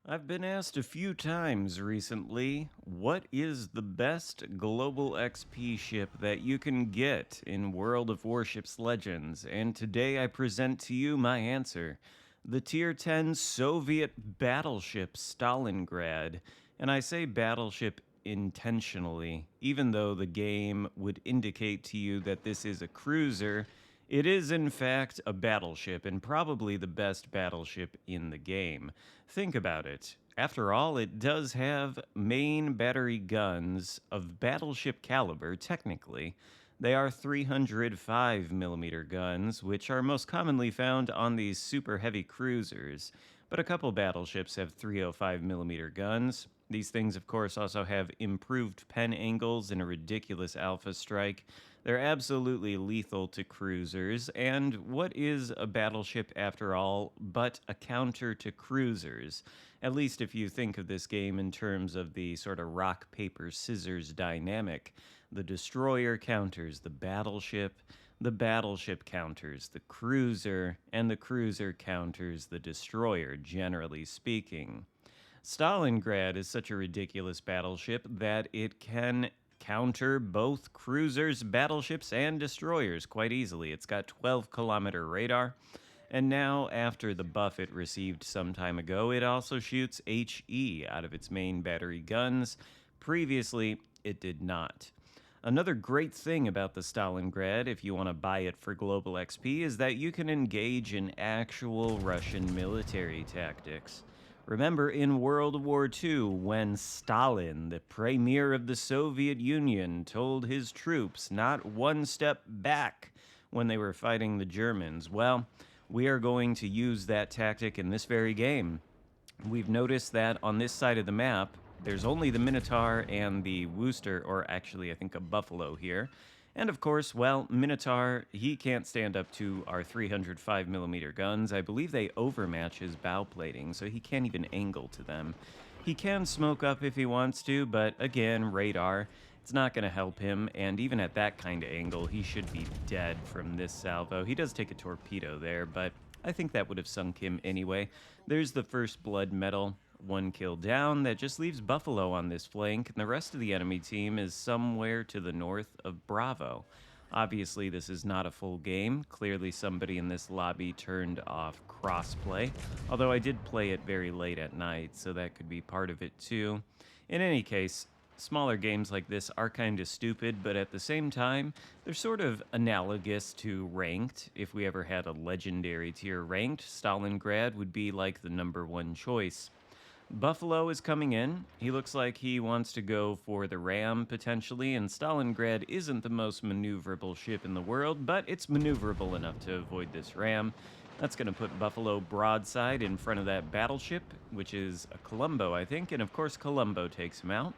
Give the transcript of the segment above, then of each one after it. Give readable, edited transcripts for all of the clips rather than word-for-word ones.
I've been asked a few times recently, what is the best global XP ship that you can get in World of Warships Legends? And today I present to you my answer. The Tier 10 Soviet battleship Stalingrad. And I say battleship intentionally, even though the game would indicate to you that this is a cruiser. It is, in fact, a battleship, and probably the best battleship in the game. Think about it. After all, it does have main battery guns of battleship caliber, technically. They are 305 millimeter guns, which are most commonly found on these super heavy cruisers. But a couple battleships have 305 millimeter guns. These things, of course, also have improved pen angles and a ridiculous alpha strike. They're absolutely lethal to cruisers, and what is a battleship after all but a counter to cruisers? At least if you think of this game in terms of the sort of rock, paper, scissors dynamic. The destroyer counters the battleship counters the cruiser, and the cruiser counters the destroyer, generally speaking. Stalingrad is such a ridiculous battleship that it can counter both cruisers, battleships, and destroyers quite easily. It's got 12-kilometer radar, and now, after the buff it received some time ago, it also shoots HE out of its main battery guns. Previously, it did not. Another great thing about the Stalingrad, if you want to buy it for global XP, is that you can engage in actual Russian military tactics. Remember in World War II when Stalin, the premier of the Soviet Union, told his troops not one step back when they were fighting the Germans? Well, we are going to use that tactic in this very game. We've noticed that on this side of the map, there's only the Minotaur and the Wooster, or actually, I think a Buffalo here. And of course, well, Minotaur, he can't stand up to our 305 millimeter guns. I believe they overmatch his bow plating, so he can't even angle to them. He can smoke up if he wants to, but again, radar, it's not going to help him, and even at that kind of angle, he should be dead from this salvo. He does take a torpedo there, but I think that would have sunk him anyway. There's the first blood medal. One kill down. That just leaves Buffalo on this flank, and the rest of the enemy team is somewhere to the north of Bravo. Obviously, this is not a full game. Clearly, somebody in this lobby turned off crossplay, although I did play it very late at night, so that could be part of it too. In any case, smaller games like this are kind of stupid, but at the same time, they're sort of analogous to ranked. If we ever had a legendary tier ranked, Stalingrad would be like the #1 choice. Buffalo is coming in. He looks like he wants to go for the ram, potentially, and Stalingrad isn't the most maneuverable ship in the world, but it's maneuverable enough to avoid this ram. That's going to put Buffalo broadside in front of that battleship, which is a Colombo, I think, and of course Colombo takes him out.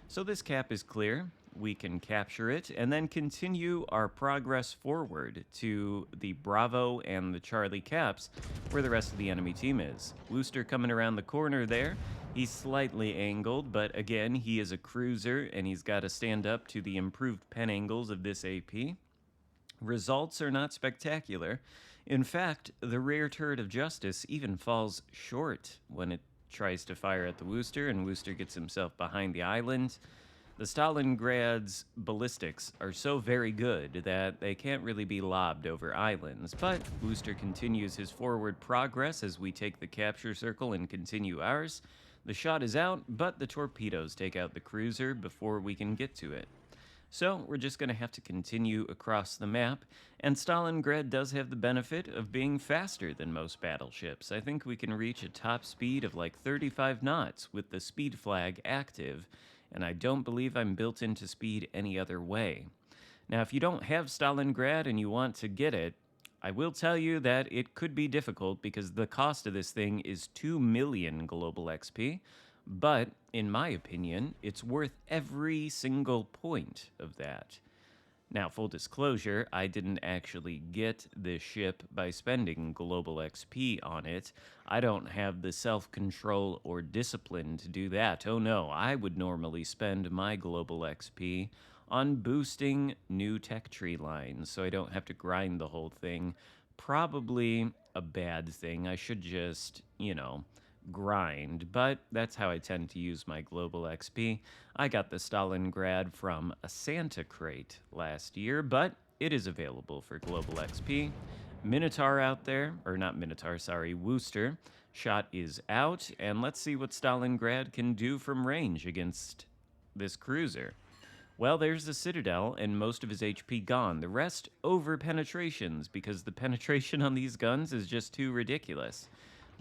So this cap is clear. We can capture it and then continue our progress forward to the Bravo and the Charlie caps where the rest of the enemy team is. Wooster coming around the corner there. He's slightly angled, but again, he is a cruiser and he's got to stand up to the improved pen angles of this AP. Results are not spectacular. In fact, the rear turret of justice even falls short when it tries to fire at the Wooster, and Wooster gets himself behind the island. The Stalingrad's ballistics are so very good that they can't really be lobbed over islands, but Wooster continues his forward progress as we take the capture circle and continue ours. The shot is out, but the torpedoes take out the cruiser before we can get to it. So we're just going to have to continue across the map, and Stalingrad does have the benefit of being faster than most battleships. I think we can reach a top speed of like 35 knots with the speed flag active, and I don't believe I'm built into speed any other way. Now, if you don't have Stalingrad and you want to get it, I will tell you that it could be difficult because the cost of this thing is 2 million global XP, but in my opinion, it's worth every single point of that. Now, full disclosure, I didn't actually get this ship by spending global XP on it. I don't have the self-control or discipline to do that. Oh no, I would normally spend my global XP on boosting new tech tree lines so I don't have to grind the whole thing. Probably a bad thing. I should just, grind, but that's how I tend to use my global XP. I got the Stalingrad from a Santa crate last year, but it is available for global XP. Minotaur out there, or not Minotaur, sorry, Wooster. Shot is out, and let's see what Stalingrad can do from range against this cruiser. Well, there's the Citadel, and most of his HP gone. The rest over penetrations, because the penetration on these guns is just too ridiculous.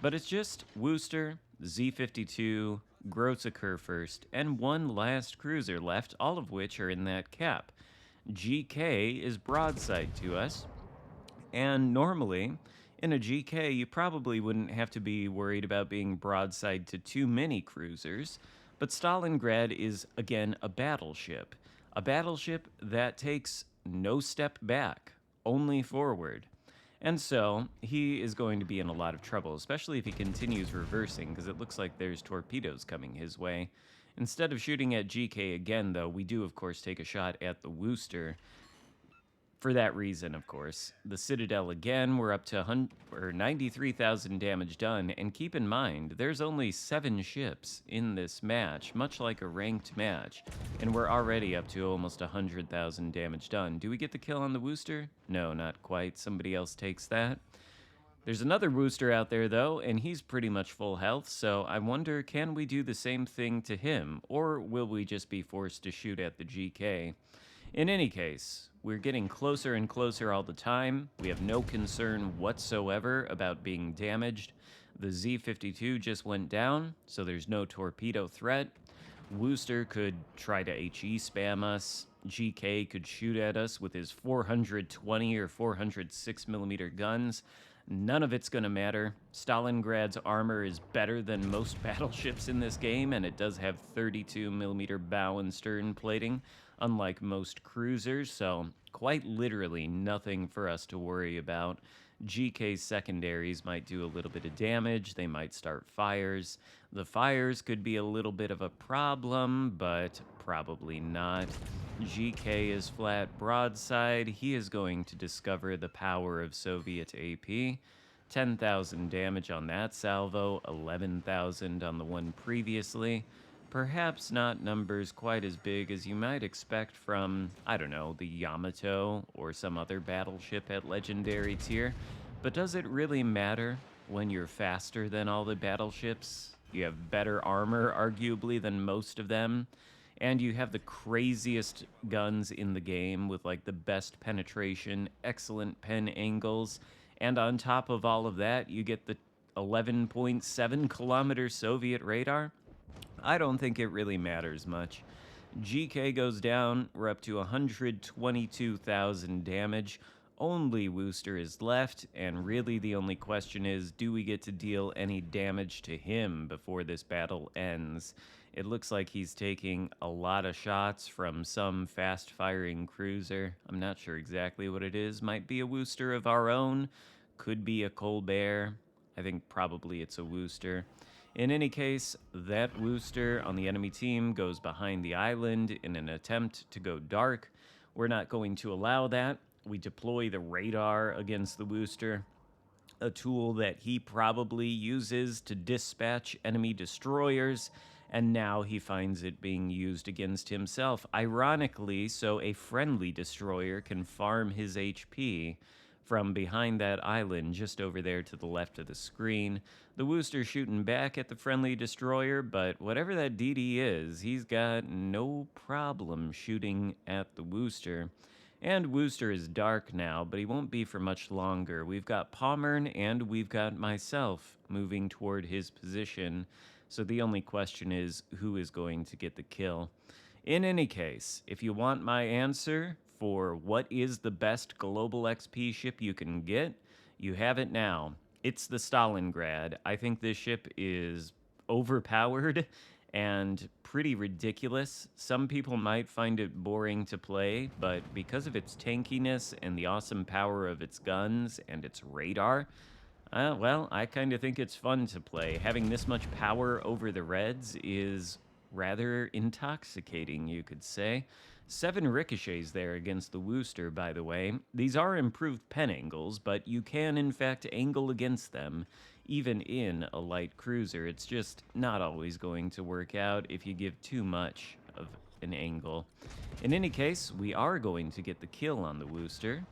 But it's just Wooster, Z-52, Grotzaker first, and one last cruiser left, all of which are in that cap. GK is broadside to us, and normally, in a GK, you probably wouldn't have to be worried about being broadside to too many cruisers, but Stalingrad is, again, a battleship. A battleship that takes no step back, only forward. And so, he is going to be in a lot of trouble, especially if he continues reversing, because it looks like there's torpedoes coming his way. Instead of shooting at GK again, though, we do, of course, take a shot at the Wooster. For that reason, of course. The Citadel again, we're up to 93,000 damage done, and keep in mind, there's only 7 ships in this match, much like a ranked match, and we're already up to almost 100,000 damage done. Do we get the kill on the Wooster? No, not quite. Somebody else takes that. There's another Wooster out there, though, and he's pretty much full health, so I wonder, can we do the same thing to him, or will we just be forced to shoot at the GK? In any case, we're getting closer and closer all the time. We have no concern whatsoever about being damaged. The Z-52 just went down, so there's no torpedo threat. Wooster could try to HE spam us. GK could shoot at us with his 420 or 406 millimeter guns. None of it's going to matter. Stalingrad's armor is better than most battleships in this game, and it does have 32 millimeter bow and stern plating, unlike most cruisers, so quite literally nothing for us to worry about. GK's secondaries might do a little bit of damage. They might start fires. The fires could be a little bit of a problem, but probably not. GK is flat broadside. He is going to discover the power of Soviet AP. 10,000 damage on that salvo, 11,000 on the one previously. Perhaps not numbers quite as big as you might expect from, I don't know, the Yamato or some other battleship at Legendary tier. But does it really matter when you're faster than all the battleships? You have better armor, arguably, than most of them. And you have the craziest guns in the game with like the best penetration, excellent pen angles. And on top of all of that, you get the 11.7 kilometer Soviet radar. I don't think it really matters much. GK goes down, we're up to 122,000 damage. Only Wooster is left, and really the only question is, do we get to deal any damage to him before this battle ends? It looks like he's taking a lot of shots from some fast-firing cruiser. I'm not sure exactly what it is. Might be a Wooster of our own. Could be a Colbert. I think probably it's a Wooster. In any case, that Wooster on the enemy team goes behind the island in an attempt to go dark. We're not going to allow that. We deploy the radar against the Wooster, a tool that he probably uses to dispatch enemy destroyers, and now he finds it being used against himself. Ironically, so a friendly destroyer can farm his HP from behind that island just over there to the left of the screen. The Wooster shooting back at the friendly destroyer, but whatever that DD is, he's got no problem shooting at the Wooster. And Wooster is dark now, but he won't be for much longer. We've got Pommern and we've got myself moving toward his position, so the only question is who is going to get the kill. In any case, if you want my answer for what is the best global XP ship you can get, you have it now. It's the Stalingrad. I think this ship is overpowered and pretty ridiculous. Some people might find it boring to play, but because of its tankiness and the awesome power of its guns and its radar, well, I kind of think it's fun to play. Having this much power over the Reds is rather intoxicating, you could say. 7 ricochets there against the Wooster, by the way. These are improved pen angles, but you can, in fact, angle against them. even in a light cruiser. It's just not always going to work out if you give too much of an angle. In any case, we are going to get the kill on the Wooster.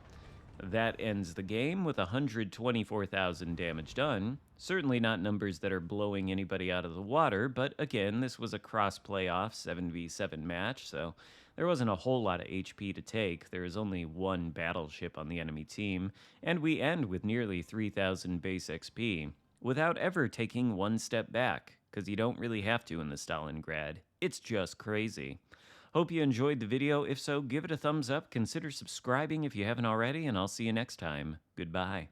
That ends the game with 124,000 damage done. Certainly not numbers that are blowing anybody out of the water, but again, this was a cross-playoff 7v7 match, so there wasn't a whole lot of HP to take. There is only one battleship on the enemy team, and we end with nearly 3,000 base XP, without ever taking one step back, because you don't really have to in the Stalingrad. It's just crazy. Hope you enjoyed the video. If so, give it a thumbs up, consider subscribing if you haven't already, and I'll see you next time. Goodbye.